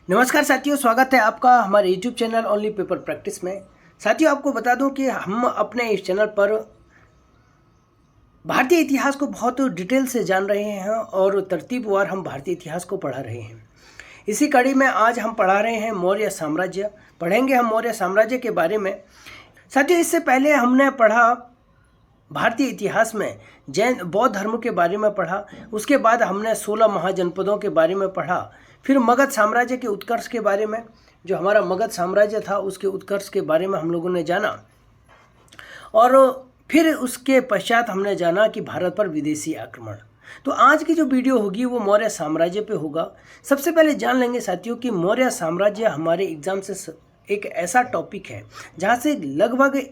नमस्कार साथियों, स्वागत है आपका हमारे YouTube channel only paper practice में। साथियों, आपको बता दूं कि हम अपने इस चैनल पर भारतीय इतिहास को बहुत डिटेल से जान रहे हैं और तरतीबवार हम भारतीय इतिहास को पढ़ा रहे हैं। इसी कड़ी में आज हम पढ़ा रहे हैं मौर्य साम्राज्य। पढ़ेंगे हम मौर्य साम्राज्य के बारे में। साथियों, इससे पहले हमने पढ़ा भारतीय इतिहास में जैन बौद्ध धर्म के बारे में पढ़ा। उसके बाद हमने 16 महाजनपदों के बारे में पढ़ा। फिर मगध साम्राज्य के उत्कर्ष के बारे में, जो हमारा मगध साम्राज्य था उसके उत्कर्ष के बारे में हम लोगों ने जाना। और फिर उसके पश्चात हमने जाना कि भारत पर विदेशी आक्रमण। तो आज की जो वीडियो होगी वो मौर्य साम्राज्य पे होगा। सबसे पहले जान लेंगे साथियों कि मौर्य साम्राज्य हमारे एग्जाम से एक ऐसा टॉपिक है जहाँ से लगभग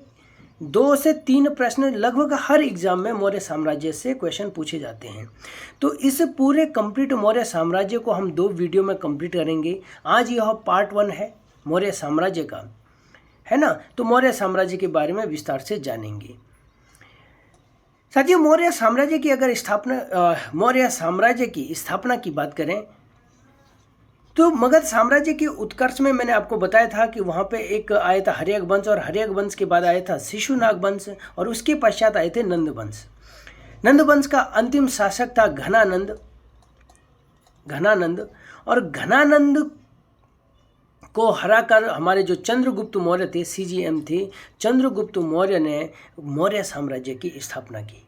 2 से 3 प्रश्न लगभग हर एग्जाम में मौर्य साम्राज्य से क्वेश्चन पूछे जाते हैं। तो इस पूरे कंप्लीट मौर्य साम्राज्य को हम 2 वीडियो में कंप्लीट करेंगे। आज यह पार्ट 1 है मौर्य साम्राज्य का, है ना। तो मौर्य साम्राज्य के बारे में विस्तार से जानेंगे। साथियों, मौर्य साम्राज्य की स्थापना की बात करें तो मगध साम्राज्य के उत्कर्ष में मैंने आपको बताया था कि वहाँ पे एक आया था हर्यक वंश, और हर्यक वंश के बाद आया था शिशुनाग वंश, और उसके पश्चात आए थे नंद वंश। नंद वंश का अंतिम शासक था घनानंद, और घनानंद को हराकर हमारे जो चंद्रगुप्त मौर्य थे, CGM थे, चंद्रगुप्त मौर्य ने मौर्य साम्राज्य की स्थापना की।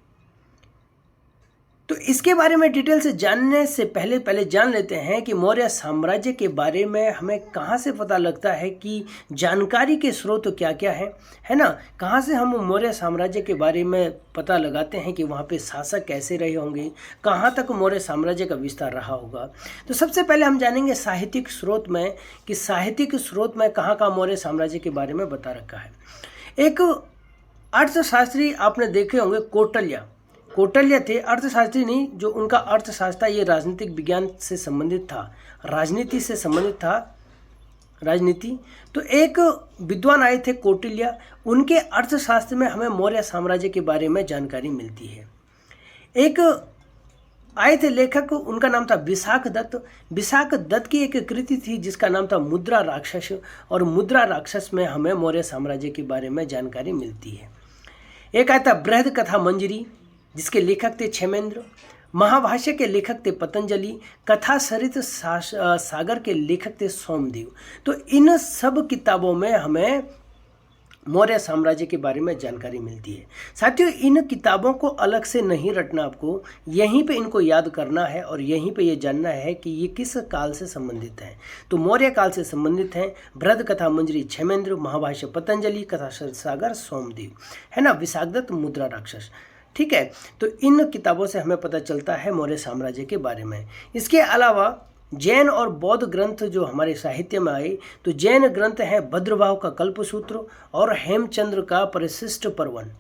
तो इसके बारे में डिटेल से जानने से पहले जान लेते हैं कि मौर्य साम्राज्य के बारे में हमें कहाँ से पता लगता है कि जानकारी के स्रोत क्या क्या है ना। कहाँ से हम मौर्य साम्राज्य के बारे में पता लगाते हैं कि वहाँ पे शासक कैसे रहे होंगे, कहाँ तक मौर्य साम्राज्य का विस्तार रहा होगा। तो सबसे पहले हम जानेंगे साहित्यिक स्रोत में कि साहित्यिक स्रोत में कहाँ मौर्य साम्राज्य के बारे में बता रखा है। एक अर्थशास्त्री आपने देखे होंगे, कौटिल्य थे। अर्थशास्त्री नहीं, जो उनका अर्थशास्त्र ये राजनीतिक विज्ञान से संबंधित था, राजनीति से संबंधित था, राजनीति। तो एक विद्वान आए थे कौटिल्य, उनके अर्थशास्त्र में हमें मौर्य साम्राज्य के बारे में जानकारी मिलती है। एक आए थे लेखक, उनका नाम था विशाख दत्त की एक कृति थी जिसका नाम था मुद्रा राक्षस, और मुद्रा राक्षस में हमें मौर्य साम्राज्य के बारे में जानकारी मिलती है। एक आया था बृहद कथा मंजरी, जिसके लेखक थे क्षेमेंद्र। महाभाष्य के लेखक थे पतंजलि। कथा सरित सागर के लेखक थे सोमदेव। तो इन सब किताबों में हमें मौर्य साम्राज्य के बारे में जानकारी मिलती है। साथियों, इन किताबों को अलग से नहीं रटना, आपको यहीं पे इनको याद करना है और यहीं पे ये जानना है कि ये किस काल से संबंधित है। तो मौर्य काल से संबंधित हैं। बृहद कथा मंजरी क्षेमेंद्र, महाभाष्य पतंजलि, कथा सरित सागर सोमदेव, है ना। विशाख दत्त, मुद्रा राक्षस, ठीक है। तो इन किताबों से हमें पता चलता है मौर्य साम्राज्य के बारे में। इसके अलावा जैन और बौद्ध ग्रंथ जो हमारे साहित्य में आए, तो जैन ग्रंथ हैं भद्रवाह का कल्पसूत्र और हेमचंद्र का परिशिष्ट पर्वन।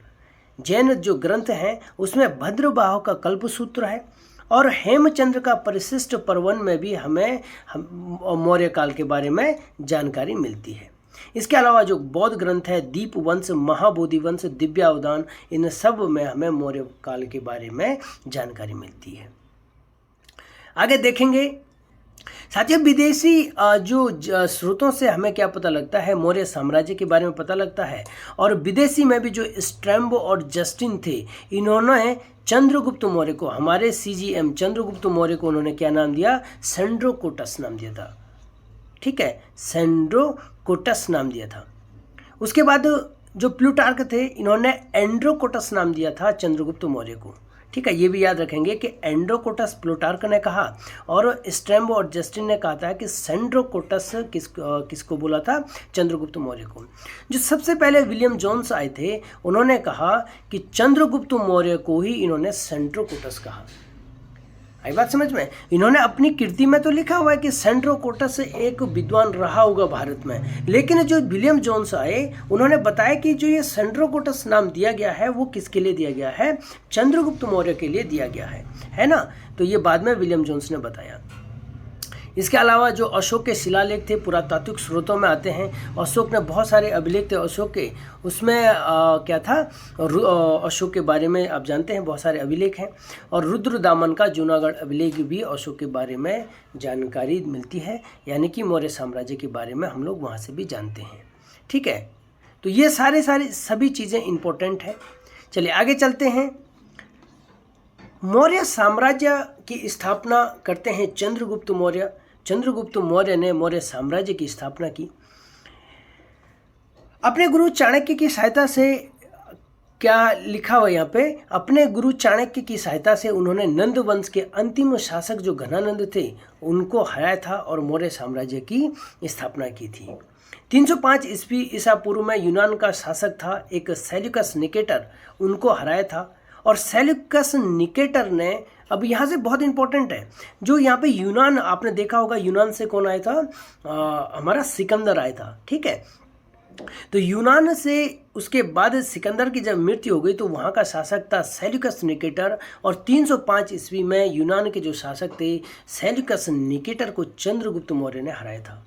जैन जो ग्रंथ हैं उसमें भद्रवाह का कल्पसूत्र है और हेमचंद्र का परिशिष्ट पर्वन में भी हमें मौर्य काल के बारे में जानकारी मिलती है। इसके अलावा जो बौद्ध ग्रंथ है दीप वंश, महाबोधि वंश, दिव्यावदान, इन सब में हमें मौर्य काल के बारे में जानकारी मिलती है। आगे देखेंगे साथियों, विदेशी जो स्रोतों से हमें क्या पता लगता है, मौर्य साम्राज्य के बारे में पता लगता है। और विदेशी में भी जो स्ट्रैम्बो और जस्टिन थे, इन्होंने चंद्रगुप्त मौर्य को, हमारे CGM चंद्रगुप्त मौर्य को उन्होंने क्या नाम दिया, सेंड्रोकोटस नाम दिया था, ठीक है, सेंड्रोकोटस नाम दिया था। उसके बाद जो प्लूटार्क थे, इन्होंने एंड्रोकोटस नाम दिया था चंद्रगुप्त मौर्य को, ठीक है। ये भी याद रखेंगे कि एंड्रोकोटस प्लूटार्क ने कहा और स्ट्रैम्बो और जस्टिन ने कहा था कि सेंड्रोकोटस किसको बोला था, चंद्रगुप्त मौर्य को। जो सबसे पहले विलियम जोन्स आए थे, उन्होंने कहा कि चंद्रगुप्त मौर्य को ही इन्होंने सेंड्रोकोटस कहा। आई बात समझ में। इन्होंने अपनी कृति में तो लिखा हुआ है कि सेंड्रोकोटस एक विद्वान रहा होगा भारत में, लेकिन जो विलियम जोन्स आए उन्होंने बताया कि जो ये सेंड्रोकोटस नाम दिया गया है वो किसके लिए दिया गया है, चंद्रगुप्त मौर्य के लिए दिया गया है ना। तो ये बाद में विलियम जोन्स ने बताया। इसके अलावा जो अशोक के शिलालेख थे पुरातात्विक स्रोतों में आते हैं। अशोक ने बहुत सारे अभिलेख थे अशोक के, उसमें क्या था, अशोक के बारे में आप जानते हैं बहुत सारे अभिलेख हैं। और रुद्रदामन का जूनागढ़ अभिलेख भी अशोक के बारे में जानकारी मिलती है, यानी कि मौर्य साम्राज्य के बारे में हम लोग वहाँ से भी जानते हैं। ठीक है, तो ये सारे सभी चीज़ें इम्पोर्टेंट हैं। चलिए आगे चलते हैं। मौर्य साम्राज्य की स्थापना करते हैं चंद्रगुप्त मौर्य। चंद्रगुप्त मौर्य ने मौर्य साम्राज्य की स्थापना की अपने गुरु चाणक्य की सहायता से। क्या लिखा हुआ यहाँ पे, अपने गुरु चाणक्य की सहायता से उन्होंने नंद वंश के अंतिम शासक जो घनानंद थे उनको हराया था और मौर्य साम्राज्य की स्थापना की थी। 305 ईस्वी ईसा पूर्व में यूनान का शासक था एक सेल्यूकस निकेटर, उनको हराया था। और सेल्यूकस निकेटर ने, अब यहाँ से बहुत इंपॉर्टेंट है, जो यहाँ पे यूनान आपने देखा होगा, यूनान से कौन आया था, हमारा सिकंदर आया था। ठीक है, तो यूनान से उसके बाद सिकंदर की जब मृत्यु हो गई तो वहाँ का शासक था सेल्यूकस निकेटर। और 305 ईस्वी में यूनान के जो शासक थे सेल्यूकस निकेटर को चंद्रगुप्त मौर्य ने हराया था।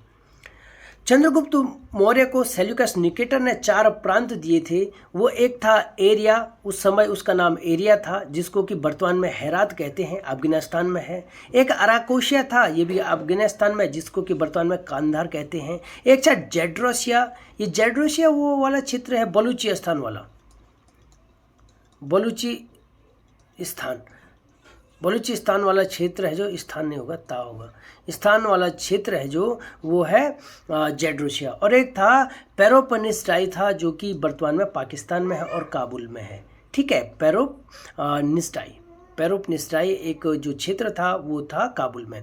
चंद्रगुप्त मौर्य को सेल्यूकस निकेटर ने 4 प्रांत दिए थे। वो एक था एरिया, उस समय उसका नाम एरिया था, जिसको कि वर्तमान में हेरात कहते हैं, अफगानिस्तान में है। एक अराकोशिया था, ये भी अफगानिस्तान में, जिसको कि वर्तमान में कांधार कहते हैं। एक था जेड्रोसिया, ये जेड्रोसिया वो वाला क्षेत्र है बलूचिस्तान वाला, बलूचिस्तान वाला क्षेत्र है, जो स्थान नहीं होगा ता होगा, स्थान वाला क्षेत्र है जो वो है जेड्रोसिया। और एक था पेरोपनिस्टाई था, जो कि वर्तमान में पाकिस्तान में है और काबुल में है। ठीक है, पेरोपनिस्टाई एक जो क्षेत्र था वो था काबुल में।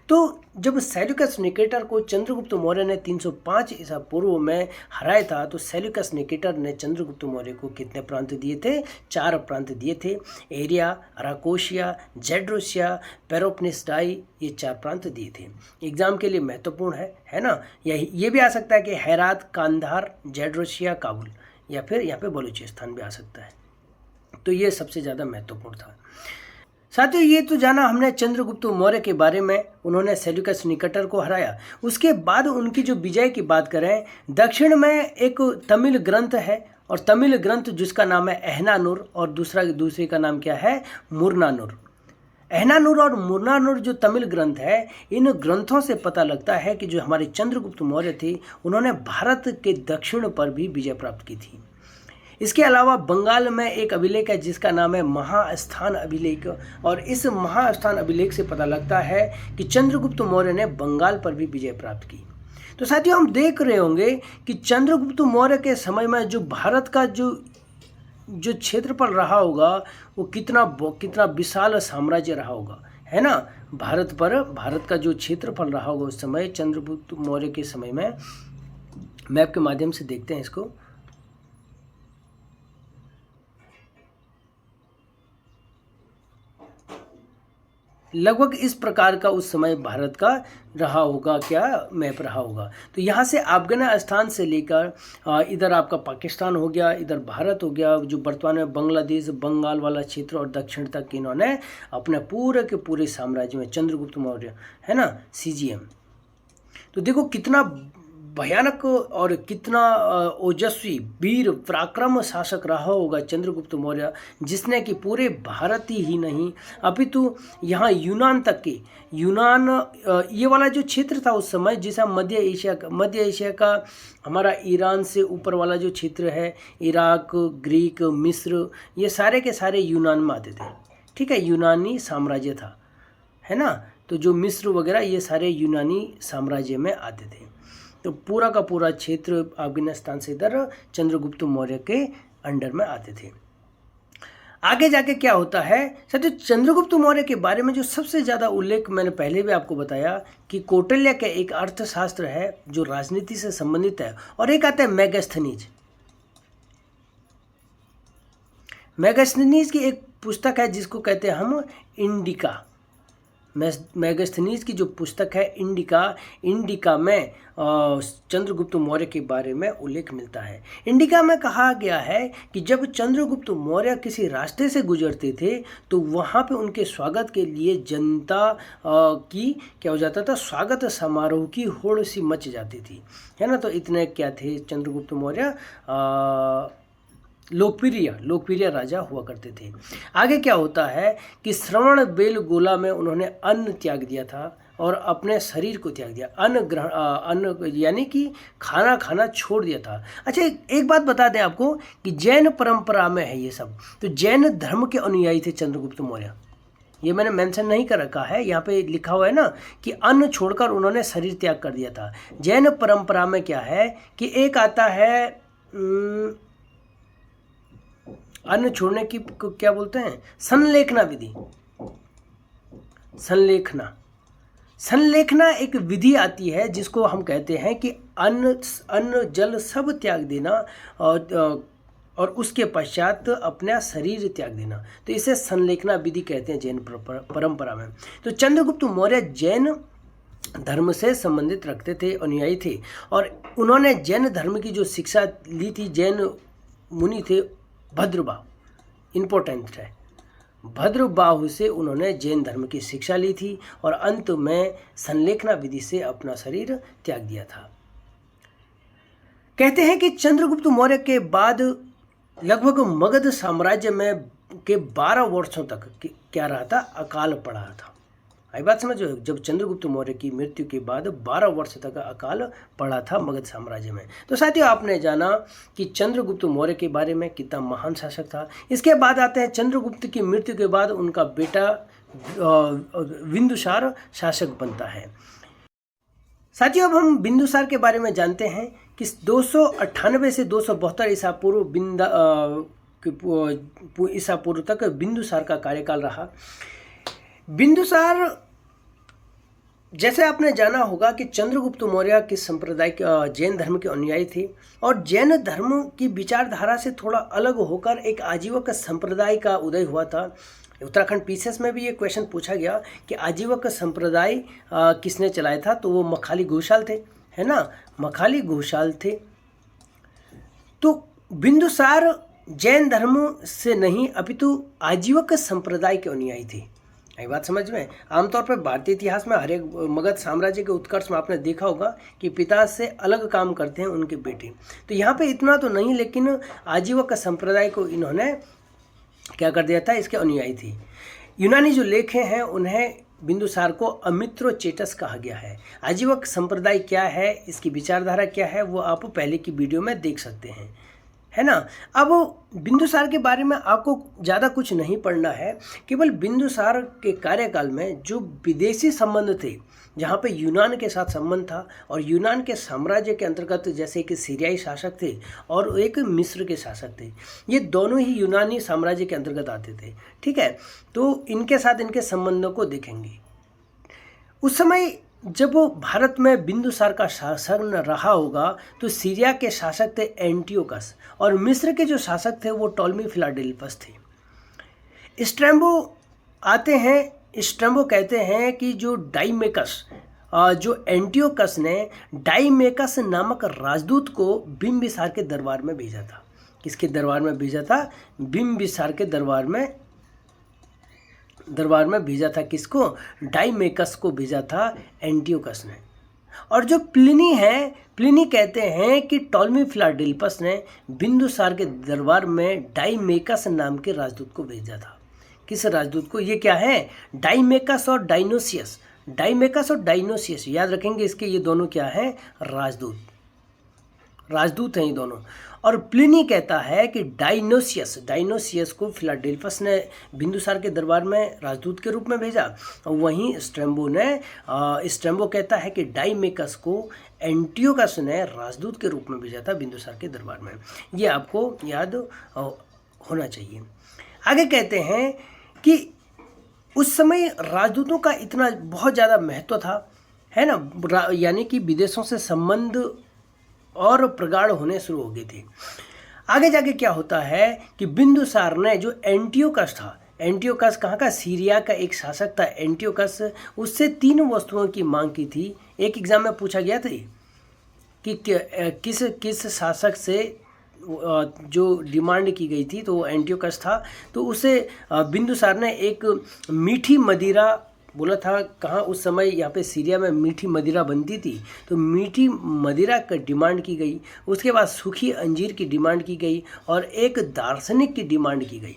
तो जब सेल्यूकस निकेटर को चंद्रगुप्त मौर्य ने 305 ईसा पूर्व में हराया था, तो सेल्यूकस निकेटर ने चंद्रगुप्त मौर्य को कितने प्रांत दिए थे, 4 प्रांत दिए थे। एरिया, अराकोशिया, जेड्रोसिया, पेरोपनिस्टाई, ये 4 प्रांत दिए थे। एग्जाम के लिए महत्वपूर्ण है ना। ये भी आ सकता है कि हेरात, कांधार, जेड्रोसिया, काबुल, या फिर यहाँ पे बलूचिस्तान भी आ सकता है। तो ये सबसे ज़्यादा महत्वपूर्ण था। साथियों, ये तो जाना हमने चंद्रगुप्त मौर्य के बारे में, उन्होंने सेल्यूकस निकेटर को हराया। उसके बाद उनकी जो विजय की बात करें, दक्षिण में एक तमिल ग्रंथ है, और तमिल ग्रंथ जिसका नाम है एहनानुर, और दूसरे का नाम क्या है, मुरनानुर। एहनानुर और मुरनानुर जो तमिल ग्रंथ है, इन ग्रंथों से पता लगता है कि जो हमारे चंद्रगुप्त मौर्य थे उन्होंने भारत के दक्षिण पर भी विजय प्राप्त की थी। इसके अलावा बंगाल में एक अभिलेख है जिसका नाम है महास्थान अभिलेख, और इस महास्थान अभिलेख से पता लगता है कि चंद्रगुप्त मौर्य ने बंगाल पर भी विजय प्राप्त की। तो साथियों, हम देख रहे होंगे कि चंद्रगुप्त मौर्य के समय में जो भारत का जो क्षेत्रफल रहा होगा वो कितना विशाल साम्राज्य रहा होगा, है ना। भारत का जो क्षेत्रफल रहा होगा उस समय, चंद्रगुप्त मौर्य के समय में, मैप के माध्यम से देखते हैं इसको। लगभग इस प्रकार का उस समय भारत का रहा होगा, क्या मैप रहा होगा। तो यहाँ से अफगानिस्तान से लेकर इधर आपका पाकिस्तान हो गया, इधर भारत हो गया, जो वर्तमान में बांग्लादेश, बंगाल वाला क्षेत्र और दक्षिण तक इन्होंने अपने पूरे के पूरे साम्राज्य में, चंद्रगुप्त मौर्य, है ना, CGM। तो देखो कितना भयानक और कितना ओजस्वी, वीर, पराक्रम शासक रहा होगा चंद्रगुप्त मौर्य, जिसने कि पूरे भारत ही नहीं अपितु यहाँ यूनान तक के, ये वाला जो क्षेत्र था उस समय, जिसे मध्य एशिया का हमारा ईरान से ऊपर वाला जो क्षेत्र है, इराक, ग्रीक, मिस्र, ये सारे के सारे यूनान में आते थे। ठीक है, यूनानी साम्राज्य था, है ना। तो जो मिस्र वगैरह ये सारे यूनानी साम्राज्य में आते थे। तो पूरा का पूरा क्षेत्र अफगानिस्तान से इधर चंद्रगुप्त मौर्य के अंडर में आते थे। आगे जाके क्या होता है साथियों, चंद्रगुप्त मौर्य के बारे में जो सबसे ज़्यादा उल्लेख मैंने पहले भी आपको बताया कि कौटिल्य का एक अर्थशास्त्र है जो राजनीति से संबंधित है, और एक आता है मेगास्थनीज। मेगास्थनीज की एक पुस्तक है जिसको कहते हैं हम इंडिका। मेगास्थनीज की जो पुस्तक है इंडिका में चंद्रगुप्त मौर्य के बारे में उल्लेख मिलता है। इंडिका में कहा गया है कि जब चंद्रगुप्त मौर्य किसी रास्ते से गुजरते थे तो वहाँ पे उनके स्वागत के लिए जनता की क्या हो जाता था, स्वागत समारोह की होड़ सी मच जाती थी, है ना। तो इतने क्या थे चंद्रगुप्त मौर्य लोकप्रिय राजा हुआ करते थे। आगे क्या होता है कि श्रवण बेलगोला में उन्होंने अन्न त्याग दिया था और अपने शरीर को त्याग दिया, अन्न यानी कि खाना खाना छोड़ दिया था। अच्छा, एक बात बता दें आपको कि जैन परंपरा में है ये सब, तो जैन धर्म के अनुयायी थे चंद्रगुप्त मौर्य। ये मैंने मेंशन नहीं कर रखा है, यहाँ पे लिखा हुआ है ना कि अन्न छोड़कर उन्होंने शरीर त्याग कर दिया था। जैन परंपरा में क्या है कि एक आता है अन्न छोड़ने की क्या बोलते हैं, संलेखना विधि। संलेखना एक विधि आती है जिसको हम कहते हैं कि अन्न जल सब त्याग देना और उसके पश्चात अपना शरीर त्याग देना, तो इसे संलेखना विधि कहते हैं जैन परंपरा में। तो चंद्रगुप्त मौर्य जैन धर्म से संबंधित रखते थे, अनुयायी थे, और उन्होंने जैन धर्म की जो शिक्षा ली थी, जैन मुनि थे भद्रबाहु, इम्पोर्टेंट है, भद्रबाहु से उन्होंने जैन धर्म की शिक्षा ली थी और अंत में संलेखना विधि से अपना शरीर त्याग दिया था। कहते हैं कि चंद्रगुप्त मौर्य के बाद लगभग मगध साम्राज्य में के 12 वर्षों तक क्या रहा था, अकाल पड़ा था। आई बात समझो, जब चंद्रगुप्त मौर्य की मृत्यु के बाद 12 वर्ष तक अकाल पड़ा था मगध साम्राज्य में। तो साथियों, आपने जाना कि चंद्रगुप्त मौर्य के बारे में कितना महान शासक था। इसके बाद आते हैं चंद्रगुप्त की मृत्यु के बाद उनका बेटा बिंदुसार शासक बनता है। साथियों, अब हम बिंदुसार के बारे में जानते हैं कि 298 से 272 ईसा पूर्व तक बिंदुसार का कार्यकाल रहा। बिंदुसार, जैसे आपने जाना होगा कि चंद्रगुप्त मौर्य के संप्रदाय जैन धर्म के अनुयायी थे और जैन धर्म की विचारधारा से थोड़ा अलग होकर एक आजीवक संप्रदाय का उदय हुआ था। उत्तराखंड पीसीएस में भी ये क्वेश्चन पूछा गया कि आजीवक संप्रदाय किसने चलाया था, तो वो मखाली घोषाल थे, है ना, मखाली घोषाल थे। तो बिंदुसार जैन धर्म से नहीं अपितु आजीवक संप्रदाय के अनुयायी थे। ये बात समझ में। आमतौर पर भारतीय इतिहास में हर एक मगध साम्राज्य के उत्कर्ष में आपने देखा होगा कि पिता से अलग काम करते हैं उनके बेटे। तो यहाँ पे इतना तो नहीं, लेकिन आजीवक संप्रदाय को इन्होंने क्या कर दिया था, इसके अनुयायी थे। यूनानी जो लेख हैं उन्हें बिंदुसार को अमित्रोचेटस कहा गया है। आजीवक संप्रदाय क्या है, इसकी विचारधारा क्या है, वो आप पहले की वीडियो में देख सकते हैं, है ना। अब बिंदुसार के बारे में आपको ज़्यादा कुछ नहीं पढ़ना है, केवल बिंदुसार के कार्यकाल में जो विदेशी संबंध थे, जहाँ पे यूनान के साथ संबंध था और यूनान के साम्राज्य के अंतर्गत जैसे कि सीरियाई शासक थे और एक मिस्र के शासक थे, ये दोनों ही यूनानी साम्राज्य के अंतर्गत आते थे, ठीक है। तो इनके साथ इनके संबंधों को देखेंगे। उस समय जब भारत में बिंदुसार का शासन रहा होगा तो सीरिया के शासक थे एंटियोकस और मिस्र के जो शासक थे वो टॉलमी फिलाडेल्फस थे। स्ट्रैम्बो आते हैं, स्ट्रैम्बो कहते हैं कि जो डाइमेकस, जो एंटियोकस ने डाइमेकस नामक राजदूत को बिंबिसार के दरबार में भेजा था। किसके दरबार में भेजा था? बिंबिसार के दरबार में भेजा था। किसको? डाइमेकस को भेजा था एंटियोकस ने। और जो प्लिनी है, प्लिनी कहते हैं कि टॉलमी फिलाडेल्फस ने बिंदुसार के दरबार में डाइमेकस नाम के राजदूत को भेजा था। किस राजदूत को? ये क्या है? डाइमेकस और डाइनोसियस। डाइमेकस और डाइनोसियस याद रखेंगे, इसके ये दोनों क्या है? राजदूत हैं ये दोनों। और प्लिनी कहता है कि डाइनोसियस को फिलाडेल्फस ने बिंदुसार के दरबार में राजदूत के रूप में भेजा। और वहीं स्ट्रैम्बो कहता है कि डाइमेकस को एंटियोकस ने राजदूत के रूप में भेजा था बिंदुसार के दरबार में। ये आपको याद होना चाहिए। आगे कहते हैं कि उस समय राजदूतों का इतना बहुत ज़्यादा महत्व था, है ना, यानी कि विदेशों से संबंध और प्रगाढ़ होने शुरू हो गए थे। आगे जाके क्या होता है कि बिंदुसार ने जो एंटियोकस था, एंटियोकस कहाँ का, सीरिया का एक शासक था एंटियोकस। उससे 3 वस्तुओं की मांग की थी। एक एग्जाम में पूछा गया था कि किस किस शासक से जो डिमांड की गई थी, तो वो एंटियोकस था। तो उसे बिंदुसार ने एक मीठी मदिरा बोला था। कहाँ उस समय यहाँ पे सीरिया में मीठी मदिरा बनती थी, तो मीठी मदिरा का डिमांड की गई। उसके बाद सूखी अंजीर की डिमांड की गई और एक दार्शनिक की डिमांड की गई।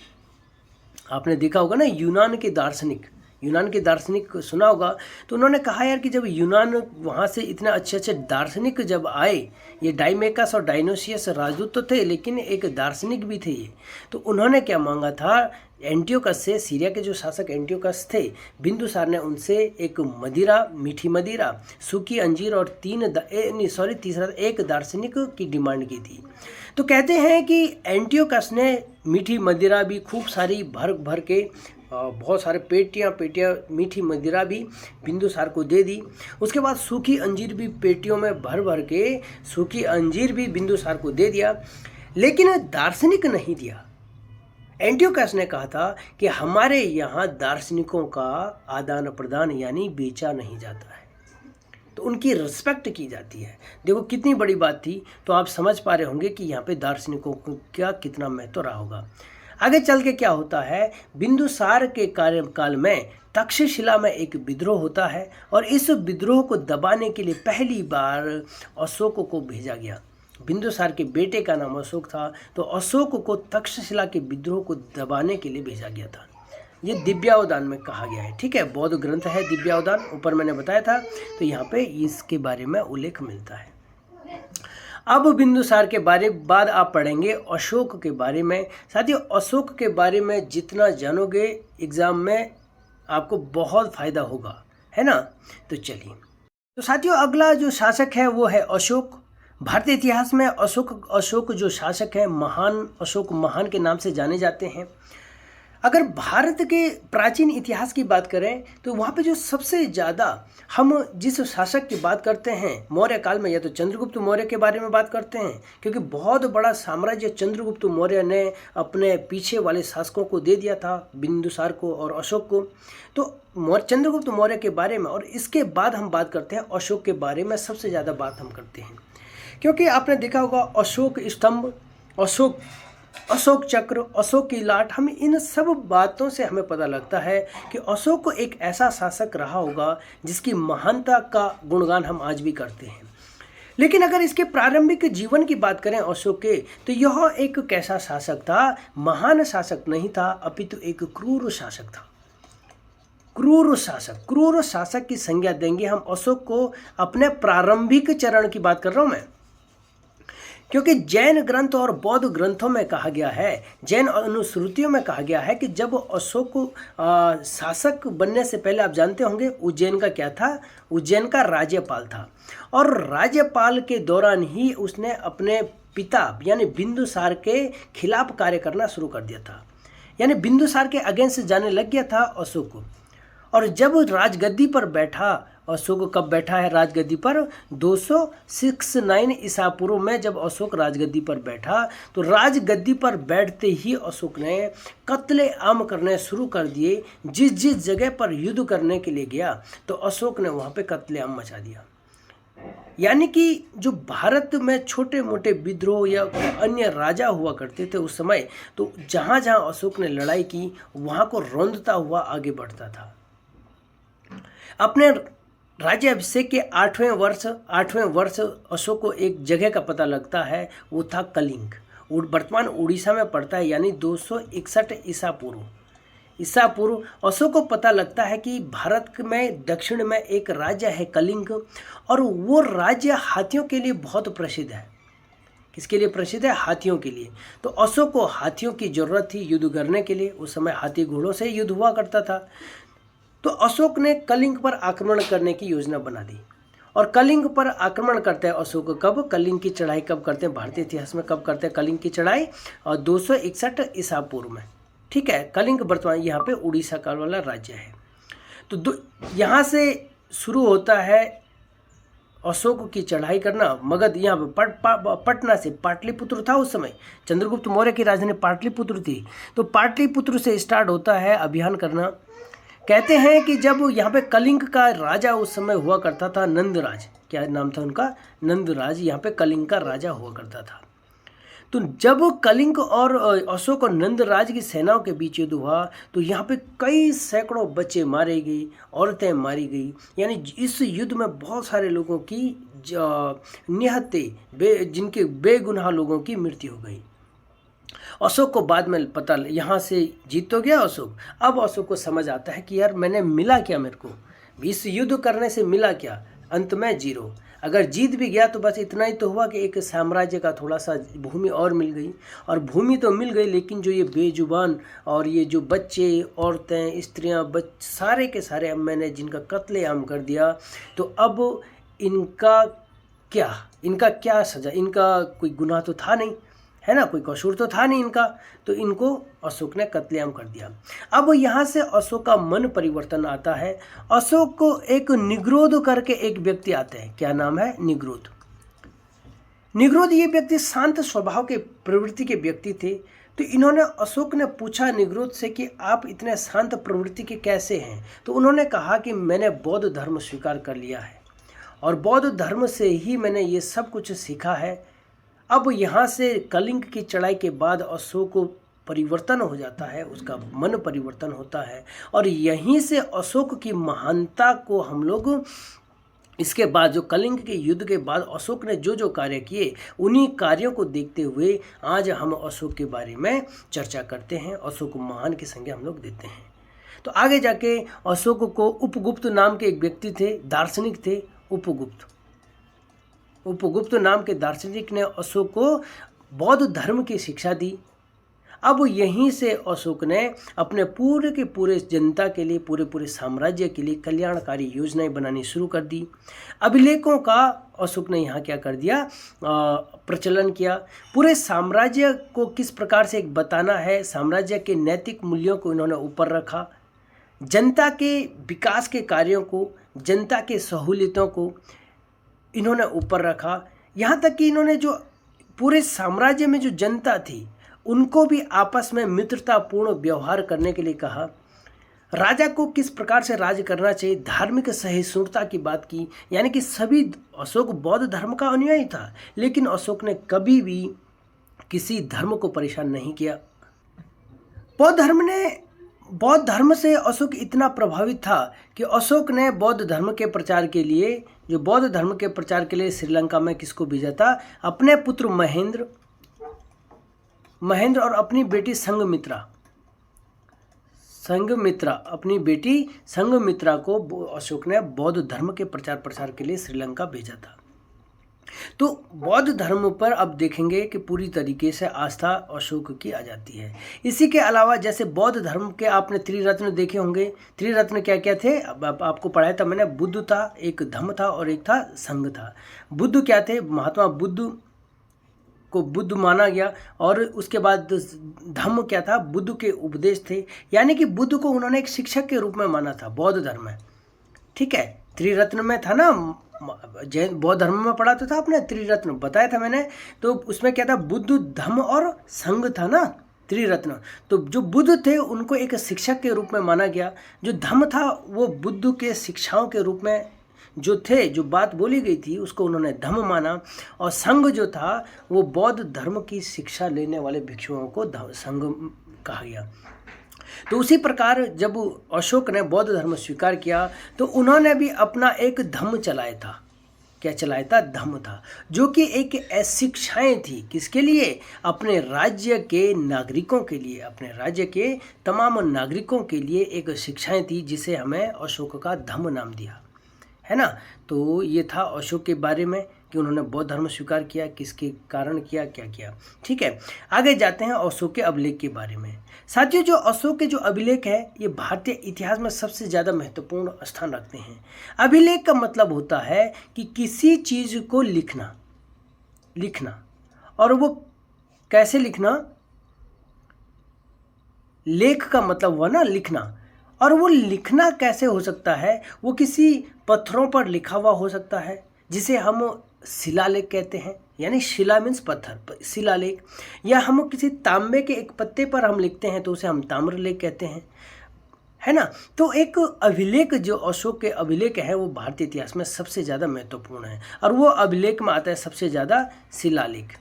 आपने देखा होगा ना, यूनान के दार्शनिक सुना होगा। तो उन्होंने कहा यार कि जब यूनान वहाँ से इतने अच्छे अच्छे दार्शनिक जब आए, ये डाइमेकस और डायनोसियस राजदूत तो थे, लेकिन एक दार्शनिक भी थे ये। तो उन्होंने क्या मांगा था एंटियोकस से, सीरिया के जो शासक एंटियोकस थे, बिंदुसार ने उनसे एक मदिरा, मीठी मदिरा, सूखी अंजीर और तीसरा एक दार्शनिक की डिमांड की थी। तो कहते हैं कि एंटियोकस ने मीठी मदिरा भी खूब सारी भर भर के बहुत सारे पेटियां मीठी मदिरा भी बिंदुसार को दे दी। उसके बाद सूखी अंजीर भी पेटियों में भर भर के सूखी अंजीर भी बिंदुसार को दे दिया, लेकिन दार्शनिक नहीं दिया। एंटियोकस ने कहा था कि हमारे यहाँ दार्शनिकों का आदान प्रदान यानी बेचा नहीं जाता है, तो उनकी रिस्पेक्ट की जाती है। देखो कितनी बड़ी बात थी। तो आप समझ पा रहे होंगे कि यहाँ पे दार्शनिकों को क्या कितना महत्व रहा होगा। आगे चल के क्या होता है, बिंदुसार के कार्यकाल में तक्षशिला में एक विद्रोह होता है और इस विद्रोह को दबाने के लिए पहली बार अशोक को भेजा गया। बिंदुसार के बेटे का नाम अशोक था, तो अशोक को तक्षशिला के विद्रोह को दबाने के लिए भेजा गया था। ये दिव्यावदान में कहा गया है, ठीक है, बौद्ध ग्रंथ है दिव्यावदान, ऊपर मैंने बताया था। तो यहाँ पे इसके बारे में उल्लेख मिलता है। अब बिंदुसार के बाद आप पढ़ेंगे अशोक के बारे में। साथियों अशोक के बारे में जितना जानोगे एग्जाम में आपको बहुत फायदा होगा, है ना। तो चलिए, तो साथियों अगला जो शासक है वो है अशोक। भारतीय इतिहास में अशोक जो शासक है, अशोक महान के नाम से जाने जाते हैं। अगर भारत के प्राचीन इतिहास की बात करें तो वहाँ पे जो सबसे ज़्यादा हम जिस शासक की बात करते हैं मौर्य काल में, या तो चंद्रगुप्त मौर्य के बारे में बात करते हैं, क्योंकि बहुत बड़ा साम्राज्य चंद्रगुप्त मौर्य ने अपने पीछे वाले शासकों को दे दिया था, बिंदुसार को और अशोक को। तो चंद्रगुप्त मौर्य के बारे में, और इसके बाद हम बात करते हैं अशोक के बारे में, सबसे ज़्यादा बात हम करते हैं। क्योंकि आपने देखा होगा अशोक स्तंभ, अशोक चक्र, अशोक की लाट, हम इन सब बातों से हमें पता लगता है कि अशोक एक ऐसा शासक रहा होगा जिसकी महानता का गुणगान हम आज भी करते हैं। लेकिन अगर इसके प्रारंभिक जीवन की बात करें अशोक के, तो यह एक कैसा शासक था, महान शासक नहीं था, अपितु एक क्रूर शासक था। क्रूर शासक की संज्ञा देंगे हम अशोक को। अपने प्रारंभिक चरण की बात कर रहा हूं मैं, क्योंकि जैन ग्रंथ और बौद्ध ग्रंथों में कहा गया है, जैन अनुश्रुतियों में कहा गया है कि जब अशोक शासक बनने से पहले, आप जानते होंगे उज्जैन का क्या था, उज्जैन का राज्यपाल था। और राज्यपाल के दौरान ही उसने अपने पिता यानी बिंदुसार के खिलाफ कार्य करना शुरू कर दिया था, यानी बिंदुसार के अगेंस्ट जाने लग गया था अशोक। और जब राजगद्दी पर बैठा, अशोक कब बैठा है राजगद्दी पर, 269 ईसा पूर्व में जब अशोक राजगद्दी पर बैठा, तो राजगद्दी पर बैठते ही अशोक ने कत्ले आम करने शुरू कर दिए। जिस जिस जगह पर युद्ध करने के लिए गया तो अशोक ने वहाँ पे कत्ले आम मचा दिया। यानी कि जो भारत में छोटे मोटे विद्रोह या अन्य राजा हुआ करते थे उस समय, तो जहाँ जहाँ अशोक ने लड़ाई की वहाँ को रौंदता हुआ आगे बढ़ता था। अपने राज्याभिषेक के 8वें वर्ष अशोक को एक जगह का पता लगता है, वो था कलिंग, वर्तमान उड़ीसा में पड़ता है, यानी 261 ईसा पूर्व अशोक को पता लगता है कि भारत में दक्षिण में एक राज्य है कलिंग, और वो राज्य हाथियों के लिए बहुत प्रसिद्ध है। किसके लिए प्रसिद्ध है? हाथियों के लिए। तो अशोक को हाथियों की जरूरत थी युद्ध करने के लिए, उस समय हाथी घोड़ों से युद्ध हुआ करता था। तो अशोक ने कलिंग पर आक्रमण करने की योजना बना दी, और कलिंग पर आक्रमण करते हैं अशोक। कब? कलिंग की चढ़ाई कब करते हैं भारतीय इतिहास में, कब करते हैं कलिंग की चढ़ाई? और 261 ईसा पूर्व में, ठीक है। कलिंग वर्तमान यहाँ पे उड़ीसा काल वाला राज्य है। तो यहाँ से शुरू होता है अशोक की चढ़ाई करना, मगध यहाँ पे पटना से, पाटलिपुत्र था उस समय, चंद्रगुप्त मौर्य की राजधानी पाटलिपुत्र थी, तो पाटलिपुत्र से स्टार्ट होता है अभियान करना। कहते हैं कि जब यहाँ पे कलिंग का राजा उस समय हुआ करता था, नंदराज, क्या नाम था उनका, नंदराज, यहाँ पे कलिंग का राजा हुआ करता था। तो जब कलिंग और अशोक और नंदराज की सेनाओं के बीच युद्ध हुआ तो यहाँ पे कई सैकड़ों बच्चे मारे गए, औरतें मारी गई, यानी इस युद्ध में बहुत सारे लोगों की निहत्ते जिनके बेगुनाह लोगों की मृत्यु हो गई। अशोक को बाद में पता, यहाँ से जीत तो गया अशोक, अब अशोक को समझ आता है कि यार मैंने मिला क्या, मेरे को इस युद्ध करने से मिला क्या, अंत में 0। अगर जीत भी गया तो बस इतना ही तो हुआ कि एक साम्राज्य का थोड़ा सा भूमि और मिल गई, और भूमि तो मिल गई लेकिन जो ये बेजुबान और ये जो बच्चे, औरतें, स्त्रियां, सारे के सारे अब मैंने जिनका कत्लेआम कर दिया, तो अब इनका क्या सज़ा, इनका कोई गुनाह तो था नहीं, है ना, कोई कसूर तो था नहीं इनका, तो इनको अशोक ने कत्लेआम कर दिया। अब यहाँ से अशोक का मन परिवर्तन आता है। अशोक को एक निग्रोध करके एक व्यक्ति आते हैं, क्या नाम है, निग्रोध। निग्रोध ये व्यक्ति शांत स्वभाव के प्रवृत्ति के व्यक्ति थे। तो इन्होंने, अशोक ने पूछा निग्रोध से कि आप इतने शांत प्रवृत्ति के कैसे हैं, तो उन्होंने कहा कि मैंने बौद्ध धर्म स्वीकार कर लिया है और बौद्ध धर्म से ही मैंने ये सब कुछ सीखा है। अब यहाँ से कलिंग की चढ़ाई के बाद अशोक को परिवर्तन हो जाता है, उसका मन परिवर्तन होता है, और यहीं से अशोक की महानता को हम लोग, इसके बाद जो कलिंग के युद्ध के बाद अशोक ने जो जो कार्य किए, उन्हीं कार्यों को देखते हुए आज हम अशोक के बारे में चर्चा करते हैं, अशोक महान की संज्ञा हम लोग देते हैं। तो आगे जाके अशोक को उपगुप्त नाम के एक व्यक्ति थे, दार्शनिक थे, उपगुप्त नाम के दार्शनिक ने अशोक को बौद्ध धर्म की शिक्षा दी। अब यहीं से अशोक ने अपने पूरे के पूरे जनता के लिए, पूरे साम्राज्य के लिए कल्याणकारी योजनाएं बनानी शुरू कर दी। अभिलेखों का अशोक ने यहाँ क्या कर दिया, प्रचलन किया। पूरे साम्राज्य को किस प्रकार से एक बताना है, साम्राज्य के नैतिक मूल्यों को इन्होंने ऊपर रखा, जनता के विकास के कार्यों को, जनता के सहूलियतों को इन्होंने ऊपर रखा। यहाँ तक कि इन्होंने जो पूरे साम्राज्य में जो जनता थी उनको भी आपस में मित्रतापूर्ण व्यवहार करने के लिए कहा। राजा को किस प्रकार से राज करना चाहिए, धार्मिक सहिष्णुता की बात की, यानी कि सभी, अशोक बौद्ध धर्म का अनुयायी था लेकिन अशोक ने कभी भी किसी धर्म को परेशान नहीं किया। बौद्ध धर्म से अशोक इतना प्रभावित था कि अशोक ने बौद्ध धर्म के प्रचार के लिए, श्रीलंका में किसको भेजा था, अपने पुत्र महेंद्र और अपनी बेटी संघमित्रा को अशोक ने बौद्ध धर्म के प्रसार के लिए श्रीलंका भेजा था। तो बौद्ध धर्म पर अब देखेंगे कि पूरी तरीके से आस्था अशोक की आ जाती है। इसी के अलावा जैसे बौद्ध धर्म के आपने त्रिरत्न देखे होंगे। त्रिरत्न क्या क्या थे, अब आपको पढ़ाया था मैंने, बुद्ध था, एक धम्म था और एक था संघ था। बुद्ध क्या थे, महात्मा बुद्ध को बुद्ध माना गया, और उसके बाद धम्म क्या था, बुद्ध के उपदेश थे, यानी कि बुद्ध को उन्होंने एक शिक्षक के रूप में माना था बौद्ध धर्म में। ठीक है, त्रिरत्न में था ना, जैन बौद्ध धर्म में पढ़ा तो था आपने, त्रिरत्न बताया था मैंने, तो उसमें क्या था, बुद्ध, धम्म और संघ था ना, त्रिरत्न। तो जो बुद्ध थे उनको एक शिक्षक के रूप में माना गया, जो धम्म था वो बुद्ध के शिक्षाओं के रूप में जो थे, जो बात बोली गई थी उसको उन्होंने धम्म माना, और संघ जो था वो बौद्ध धर्म की शिक्षा लेने वाले भिक्षुओं को संघ कहा गया। तो उसी प्रकार जब अशोक ने बौद्ध धर्म स्वीकार किया तो उन्होंने भी अपना एक धम्म चलाया था। क्या चलाया था, धम्म था, जो कि एक शिक्षाएं थी, किसके लिए, अपने राज्य के नागरिकों के लिए, अपने राज्य के तमाम नागरिकों के लिए एक शिक्षाएं थी, जिसे हमें अशोक का धम्म नाम दिया, है ना। तो ये था अशोक के बारे में कि उन्होंने बौद्ध धर्म स्वीकार किया, किसके कारण किया, क्या किया। ठीक है, आगे जाते हैं अशोक के अभिलेख के बारे में। साथियों, जो अशोक के जो अभिलेख है ये भारतीय इतिहास में सबसे ज़्यादा महत्वपूर्ण स्थान रखते हैं। अभिलेख का मतलब होता है कि किसी चीज़ को लिखना, और वो कैसे लिखना, लेख का मतलब हुआ ना लिखना, और वो लिखना कैसे हो सकता है, वो किसी पत्थरों पर लिखा हुआ हो सकता है, जिसे हम शिलालेख कहते हैं, यानी शिला मीन्स पत्थर, शिलालेख। या हम किसी तांबे के एक पत्ते पर हम लिखते हैं तो उसे हम ताम्रलेख कहते हैं, है ना। तो एक अभिलेख जो अशोक के अभिलेख है वो भारतीय इतिहास में सबसे ज़्यादा महत्वपूर्ण है, और वो अभिलेख में आता है सबसे ज़्यादा शिलालेख।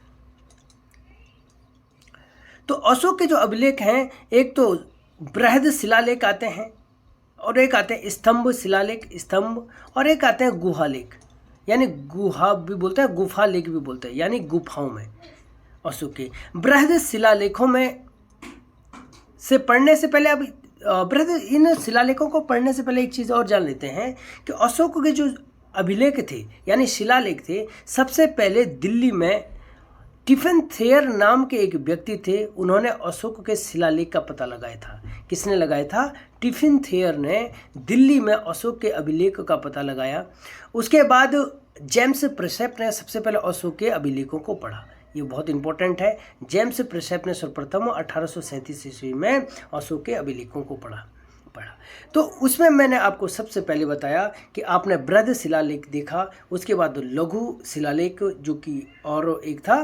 तो अशोक के जो अभिलेख हैं, एक तो बृहद शिलालेख आते हैं, और एक आते हैं स्तंभ शिलालेख, स्तंभ, और एक आते हैं गुहालेख, यानी गुहा भी बोलते हैं, गुफा लेख भी बोलते हैं, यानी गुफाओं में। अशोक के बृहद शिलालेखों में से पढ़ने से पहले अब बृहद इन शिलालेखों को पढ़ने से पहले एक चीज़ और जान लेते हैं कि अशोक के जो अभिलेख थे यानी शिलालेख थे, सबसे पहले दिल्ली में टिफिन थेयर नाम के एक व्यक्ति थे, उन्होंने अशोक के शिलालेख का पता लगाया था। किसने लगाया था? टिफिन थेयर ने दिल्ली में अशोक के अभिलेख का पता लगाया। उसके बाद जेम्स प्रिसेप्ट ने सबसे पहले अशोक के अभिलेखों को पढ़ा। ये बहुत इंपॉर्टेंट है। जेम्स प्रिसेप्ट ने सर्वप्रथम 1837 ईस्वी में अशोक के अभिलेखों को पढ़ा। तो उसमें मैंने आपको सबसे पहले बताया कि आपने बृहद शिलालेख देखा, उसके बाद लघु शिलालेख जो कि और एक था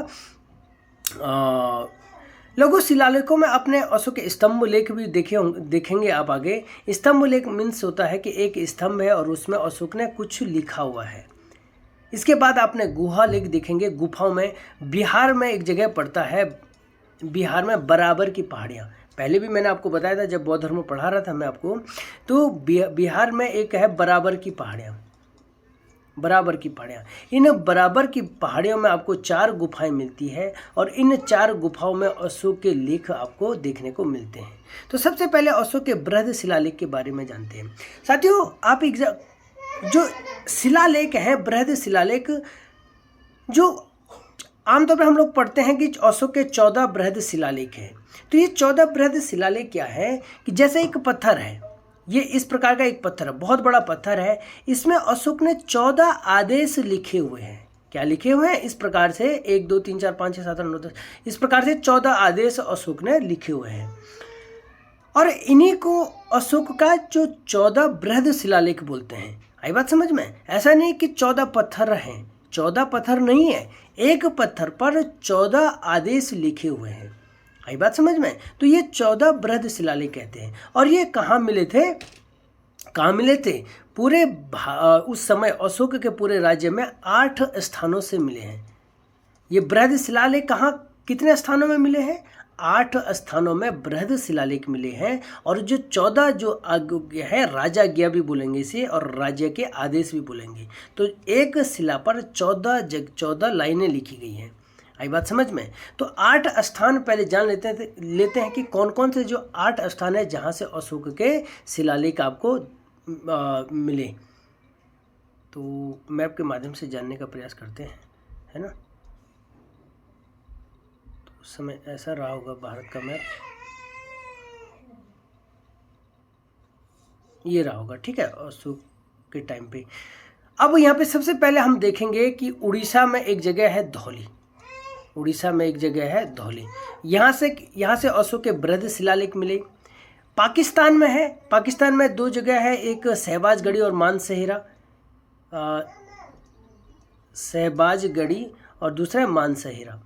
लघु शिलालेखों में अपने अशोक के स्तंभ लेख भी देखेंगे आप आगे। स्तंभ लेख मीन्स होता है कि एक स्तंभ है और उसमें अशोक ने कुछ लिखा हुआ है। इसके बाद आपने गुहा लेख देखेंगे, गुफाओं में। बिहार में एक जगह पड़ता है, बिहार में बराबर की पहाड़ियाँ। पहले भी मैंने आपको बताया था जब बौद्ध धर्म पढ़ा रहा था मैं आपको, तो बिहार में एक है बराबर की पहाड़ियाँ, बराबर की पहाड़ियाँ। इन बराबर की पहाड़ियों में आपको 4 गुफाएं मिलती है, और इन 4 गुफाओं में अशोक के लेख आपको देखने को मिलते हैं। तो सबसे पहले अशोक के बृहद शिलालेख के बारे में जानते हैं। साथियों, आप जो शिलालेख है, बृहद शिलालेख, जो आमतौर पर हम लोग पढ़ते हैं कि अशोक के 14 बृहद शिलालेख हैं। तो ये 14 बृहद शिलालेख क्या है कि जैसे एक पत्थर है, ये इस प्रकार का एक पत्थर है, बहुत बड़ा पत्थर है। इसमें अशोक ने 14 आदेश लिखे हुए हैं। क्या लिखे हुए हैं? इस प्रकार से 1 2 3 4 5 6 7 8 9 10, इस प्रकार से 14 आदेश अशोक ने लिखे हुए हैं, और इन्हीं को अशोक का जो 14 बृहद शिलालेख बोलते हैं। आई बात समझ में? ऐसा नहीं कि 14 पत्थर हैं, 14 पत्थर नहीं है, एक पत्थर पर 14 आदेश लिखे हुए हैं। आई बात समझ में? तो ये 14 बृहद शिलालेख कहते हैं। और ये कहाँ मिले थे? कहाँ मिले थे? पूरे उस समय अशोक के पूरे राज्य में 8 स्थानों से मिले हैं। ये बृहद शिलालेख कहाँ, कितने स्थानों में मिले हैं? 8 स्थानों में बृहद शिलालेख मिले हैं। और जो 14 जो है, राजाज्ञा भी बोलेंगे इसे, और राज्य के आदेश भी बोलेंगे। तो एक शिला पर 14 लाइनें लिखी गई हैं। आई बात समझ में? तो 8 स्थान पहले जान लेते हैं कि कौन कौन से जो 8 स्थान है जहाँ से अशोक के शिलालेख आपको मिले। तो मैप के माध्यम से जानने का प्रयास करते हैं, है ना। तो उस समय ऐसा रहा होगा भारत का मैप, ये रहा होगा, ठीक है, अशोक के टाइम पे। अब यहाँ पे सबसे पहले हम देखेंगे कि उड़ीसा में एक जगह है धौली। उड़ीसा में एक जगह है धौली, यहाँ से अशोक के बृहद शिलालेख मिले। पाकिस्तान में है, पाकिस्तान में 2 जगह है, एक शहबाजगढ़ी और मानसहेरा, शहबाजगढ़ी और दूसरा है मानसहेरा।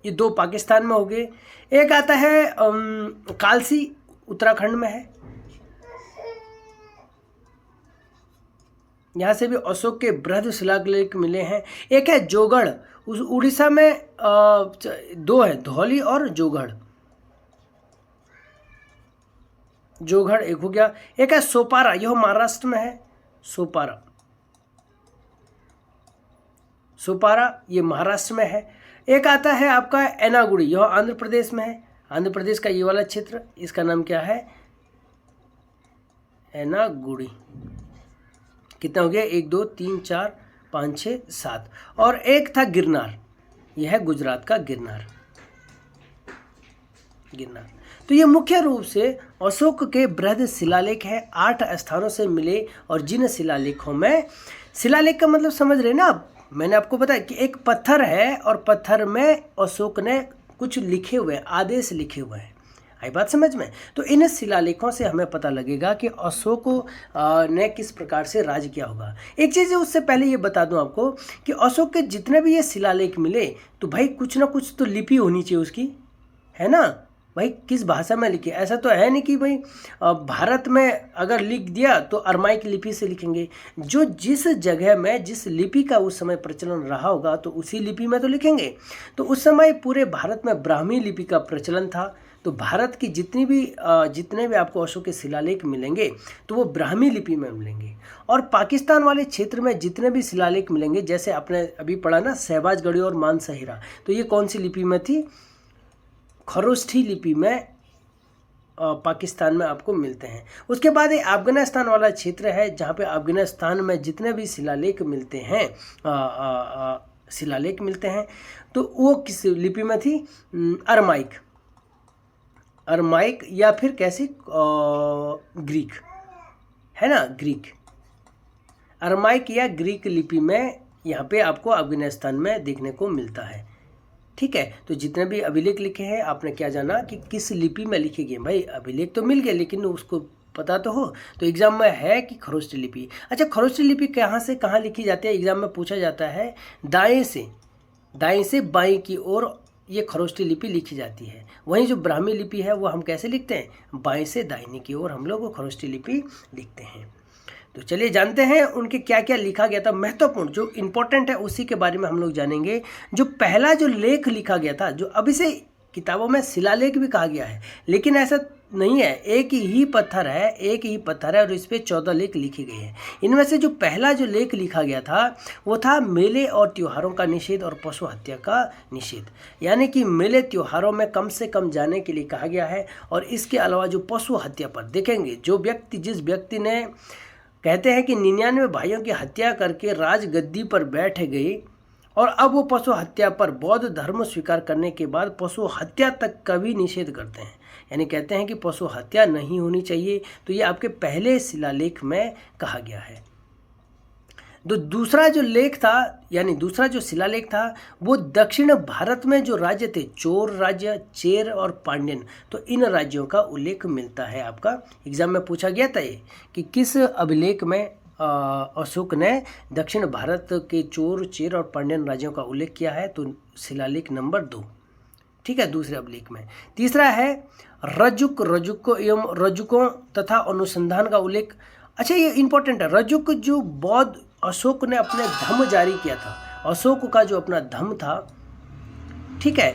ये 2 पाकिस्तान में हो गए। एक आता है कालसी, उत्तराखंड में है, यहाँ से भी अशोक के बृहद शिलालेख मिले हैं। एक है जोगढ़, उस उड़ीसा में 2 है, धौली और जोगढ़। जोगढ़ एक हो गया। एक है सोपारा, यह महाराष्ट्र में है, सोपारा, सोपारा ये महाराष्ट्र में है। एक आता है आपका एनागुड़ी, यह आंध्र प्रदेश में है, आंध्र प्रदेश का ये वाला क्षेत्र, इसका नाम क्या है? एनागुड़ी। कितना हो गया? 1 2 3 4 5 6 7। और एक था गिरनार, यह है गुजरात का गिरनार, गिरनार। तो ये मुख्य रूप से अशोक के बृहद शिलालेख है, 8 स्थानों से मिले। और जिन शिलालेखों में, शिलालेख का मतलब समझ रहे ना आप, मैंने आपको बताया कि एक पत्थर है और पत्थर में अशोक ने कुछ लिखे हुए, आदेश लिखे हुए हैं। आई बात समझ में। तो इन शिलालेखों से हमें पता लगेगा कि अशोक ने किस प्रकार से राज किया होगा। एक चीज़ उससे पहले ये बता दूं आपको कि अशोक के जितने भी ये शिलालेख मिले तो भाई कुछ ना कुछ तो लिपि होनी चाहिए उसकी, है ना भाई, किस भाषा में लिखे। ऐसा तो है नहीं कि भाई भारत में अगर लिख दिया तो अरमाइक लिपि से लिखेंगे। जो जिस जगह में जिस लिपि का उस समय प्रचलन रहा होगा तो उसी लिपि में तो लिखेंगे। तो उस समय पूरे भारत में ब्राह्मी लिपि का प्रचलन था। तो भारत की जितने भी आपको अशोक के शिलालेख मिलेंगे तो वो ब्राह्मी लिपि में मिलेंगे। और पाकिस्तान वाले क्षेत्र में जितने भी शिलालेख मिलेंगे, जैसे आपने अभी पढ़ा ना शहबाजगढ़ी और मानसहिरा, तो ये कौन सी लिपि में थी? खरोष्ठी लिपि में पाकिस्तान में आपको मिलते हैं। उसके बाद ये अफगानिस्तान वाला क्षेत्र है जहाँ पे अफगानिस्तान में जितने भी शिलालेख मिलते हैं तो वो किस लिपि में थी? अरमाइक या फिर कैसी ग्रीक, है ना, ग्रीक, अरमाइक या ग्रीक लिपि में यहाँ पे आपको अफगानिस्तान में देखने को मिलता है। ठीक है, तो जितने भी अभिलेख लिखे हैं आपने क्या जाना कि किस लिपि में लिखे गए। भाई अभिलेख तो मिल गए लेकिन उसको पता तो हो। तो एग्जाम में है कि खरोष्ठी लिपि। अच्छा, खरोष्ठी लिपि कहाँ से कहाँ लिखी जाती है? एग्जाम में पूछा जाता है। दाएं से बाएं की ओर ये खरोष्ठी लिपि लिखी जाती है। वहीं जो ब्राह्मी लिपि है वो हम कैसे लिखते हैं? बाएं से दाहिने की ओर हम लोग खरोष्ठी लिपि लिखते हैं। तो चलिए जानते हैं उनके क्या क्या लिखा गया था। महत्वपूर्ण जो इम्पोर्टेंट है उसी के बारे में हम लोग जानेंगे। जो पहला जो लेख लिखा गया था, जो अभी से किताबों में शिलालेख भी कहा गया है, लेकिन ऐसा नहीं है, एक ही पत्थर है और इस पे 14 लेख लिखे गए हैं। इनमें से जो पहला जो लेख लिखा गया था वो था मेले और त्योहारों का निषेध और पशु हत्या का निषेध। यानी कि मेले त्योहारों में कम से कम जाने के लिए कहा गया है। और इसके अलावा जो पशु हत्या पर देखेंगे, जिस व्यक्ति ने कहते हैं कि 99 भाइयों की हत्या करके राजगद्दी पर बैठ गई और अब वो पशु हत्या पर बौद्ध धर्म स्वीकार करने के बाद पशु हत्या तक का भी निषेध करते हैं। यानी कहते हैं कि पशु हत्या नहीं होनी चाहिए। तो ये आपके पहले शिलालेख में कहा गया है। तो दूसरा जो शिलालेख था वो दक्षिण भारत में जो राज्य थे, चोर राज्य, चेर और पांड्यन, तो इन राज्यों का उल्लेख मिलता है। आपका एग्जाम में पूछा गया था ये कि किस अभिलेख में अशोक ने दक्षिण भारत के चोर, चेर और पांड्यन राज्यों का उल्लेख किया है। तो शिलालेख नंबर 2, ठीक है, दूसरे अभिलेख में। तीसरा है रजुकों तथा अनुसंधान का उल्लेख। अच्छा, ये इंपॉर्टेंट है। रजुक जो बौद्ध अशोक ने अपने धम्म जारी किया था, अशोक का जो अपना धम्म था, ठीक है,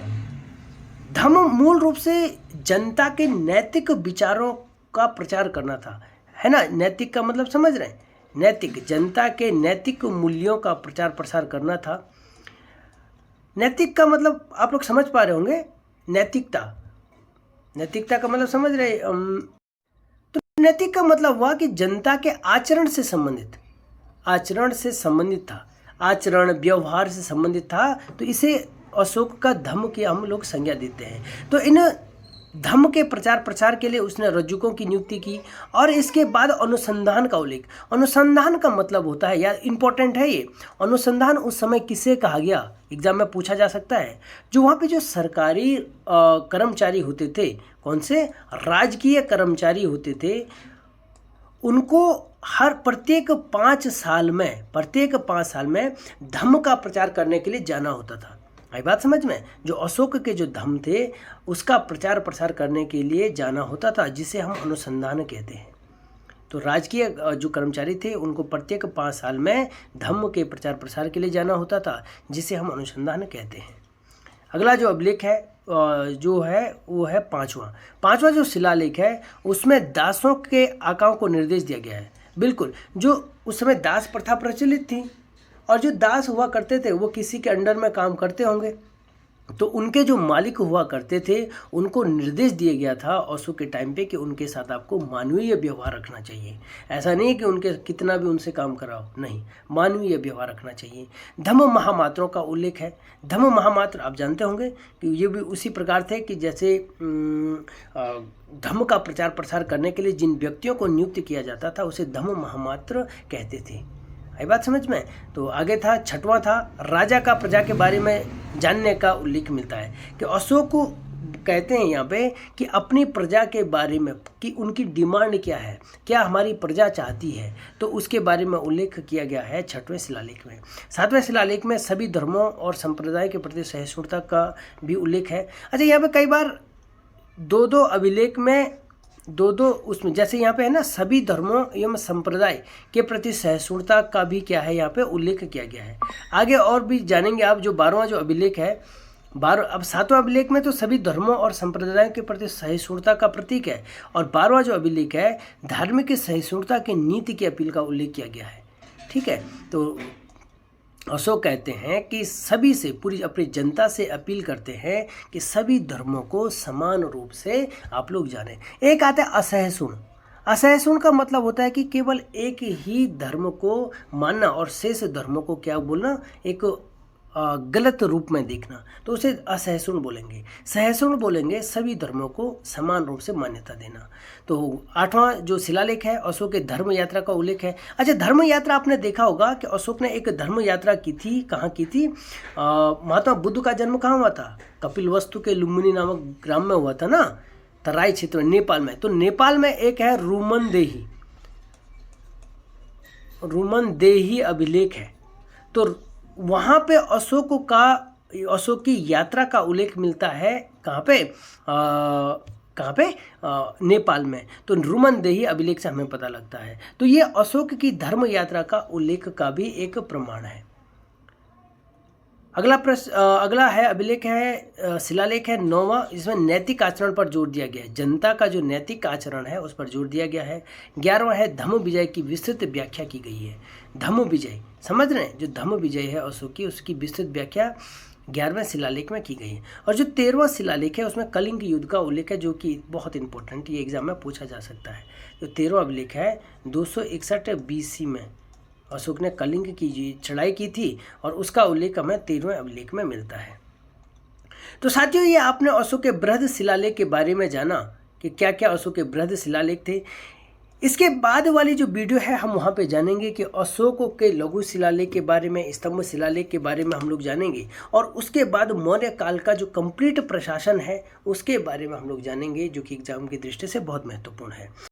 धम्म मूल रूप से जनता के नैतिक विचारों का प्रचार करना था, है ना। नैतिक का मतलब समझ रहे हैं? नैतिक, जनता के नैतिक मूल्यों का प्रचार प्रसार करना था। नैतिक का मतलब आप लोग समझ पा रहे होंगे, नैतिकता का मतलब समझ रहे। तो नैतिक का मतलब हुआ कि जनता के आचरण से संबंधित था, आचरण व्यवहार से संबंधित था। तो इसे अशोक का धम्म की हम लोग संज्ञा देते हैं। तो इन धम्म के प्रचार प्रसार के लिए उसने रजुकों की नियुक्ति की। और इसके बाद अनुसंधान का उल्लेख। अनुसंधान का मतलब होता है, यार इंपॉर्टेंट है ये, अनुसंधान उस समय किसे कहा गया, एग्जाम में पूछा जा सकता है। जो वहाँ पे जो सरकारी कर्मचारी होते थे, कौन से? राजकीय कर्मचारी होते थे, उनको प्रत्येक 5 साल में धम्म का प्रचार करने के लिए जाना होता था। आई बात समझ में? जो अशोक के जो धम्म थे उसका प्रचार प्रसार करने के लिए जाना होता था, जिसे हम अनुसंधान कहते हैं। तो राजकीय जो कर्मचारी थे उनको प्रत्येक 5 साल में धम्म के प्रचार प्रसार के लिए जाना होता था, जिसे हम अनुसंधान कहते हैं। अगला जो अभिलेख है जो है वो है पांचवा जो शिलालेख है, उसमें दासों के आकाओं को निर्देश दिया गया है। बिल्कुल, जो उस समय दास प्रथा प्रचलित थी और जो दास हुआ करते थे वो किसी के अंडर में काम करते होंगे, तो उनके जो मालिक हुआ करते थे उनको निर्देश दिया गया था अशोक के टाइम पे कि उनके साथ आपको मानवीय व्यवहार रखना चाहिए। ऐसा नहीं कि उनके कितना भी उनसे काम कराओ, नहीं, मानवीय व्यवहार रखना चाहिए। धम्म महामात्रों का उल्लेख है। धम्म महामात्र आप जानते होंगे कि ये भी उसी प्रकार थे कि जैसे धम्म का प्रचार प्रसार करने के लिए जिन व्यक्तियों को नियुक्त किया जाता था उसे धम्म महामात्र कहते थे। आई बात समझ में? तो आगे था, छठवां था राजा का प्रजा के बारे में जानने का उल्लेख मिलता है कि अशोक कहते हैं यहाँ पे कि अपनी प्रजा के बारे में कि उनकी डिमांड क्या है, क्या हमारी प्रजा चाहती है, तो उसके बारे में उल्लेख किया गया है 6वें शिलालेख में। 7वें शिलालेख में सभी धर्मों और संप्रदाय के प्रति सहिष्णुता का भी उल्लेख है। अच्छा, यहाँ पे कई बार दो अभिलेख में दो उसमें, जैसे यहाँ पे है ना, सभी धर्मों एवं संप्रदाय के प्रति सहिष्णुता का भी क्या है यहाँ पे उल्लेख किया गया है। आगे और भी जानेंगे आप। जो 12वां जो अभिलेख है, अब 7वां अभिलेख में तो सभी धर्मों और संप्रदायों के प्रति सहिष्णुता का प्रतीक है, और 12वां जो अभिलेख है धार्मिक सहिष्णुता की नीति की अपील का उल्लेख किया गया है। ठीक है, तो अशोक कहते हैं कि सभी से, पूरी अपनी जनता से अपील करते हैं कि सभी धर्मों को समान रूप से आप लोग जानें। एक आता है असहिष्णु। असहिष्णु का मतलब होता है कि केवल एक ही धर्म को मानना और शेष धर्मों को क्या बोलना, एक गलत रूप में देखना, तो उसे असहिष्णु बोलेंगे। सहिष्णु बोलेंगे सभी धर्मों को समान रूप से मान्यता देना। तो 8वां जो शिलालेख है अशोक के धर्म यात्रा का उल्लेख है। अच्छा, धर्म यात्रा आपने देखा होगा कि अशोक ने एक धर्म यात्रा की थी। कहाँ की थी? महात्मा बुद्ध का जन्म कहाँ हुआ था? कपिलवस्तु के लुम्बिनी नामक ग्राम में हुआ था ना, तराई क्षेत्र में, नेपाल में। तो नेपाल में एक है रुमनदेही अभिलेख है। तो वहाँ पे अशोक की यात्रा का उल्लेख मिलता है। कहाँ पे? नेपाल में। तो रुमनदेही अभिलेख से हमें पता लगता है। तो ये अशोक की धर्म यात्रा का उल्लेख का भी एक प्रमाण है। अगला है अभिलेख है, शिलालेख है 9वां, जिसमें नैतिक आचरण पर जोर दिया गया है। जनता का जो नैतिक आचरण है उस पर जोर दिया गया है। 11वां है धम्म विजय की विस्तृत व्याख्या की गई है। धम्म विजय समझ रहे हैं? जो धम्म विजय है अशोक की, उसकी विस्तृत व्याख्या 11वें शिलालेख में की गई है। और जो 13वां शिलालेख है उसमें कलिंग युद्ध का उल्लेख है, जो कि बहुत इंपॉर्टेंट, ये एग्जाम में पूछा जा सकता है। जो 13वां अभिलेख है 261 BC में अशोक ने कलिंग की चढ़ाई की थी, और उसका उल्लेख हमें 13वें अभिलेख में मिलता है। तो साथियों, ये आपने अशोक के बृहद शिलालेख के बारे में जाना कि क्या क्या अशोक के बृहद शिलालेख थे। इसके बाद वाली जो वीडियो है हम वहाँ पे जानेंगे कि अशोक के लघु शिलालेख के बारे में, स्तंभ शिलालेख के बारे में हम लोग जानेंगे, और उसके बाद मौर्य काल का जो कंप्लीट प्रशासन है उसके बारे में हम लोग जानेंगे, जो कि एग्जाम की दृष्टि से बहुत महत्वपूर्ण है।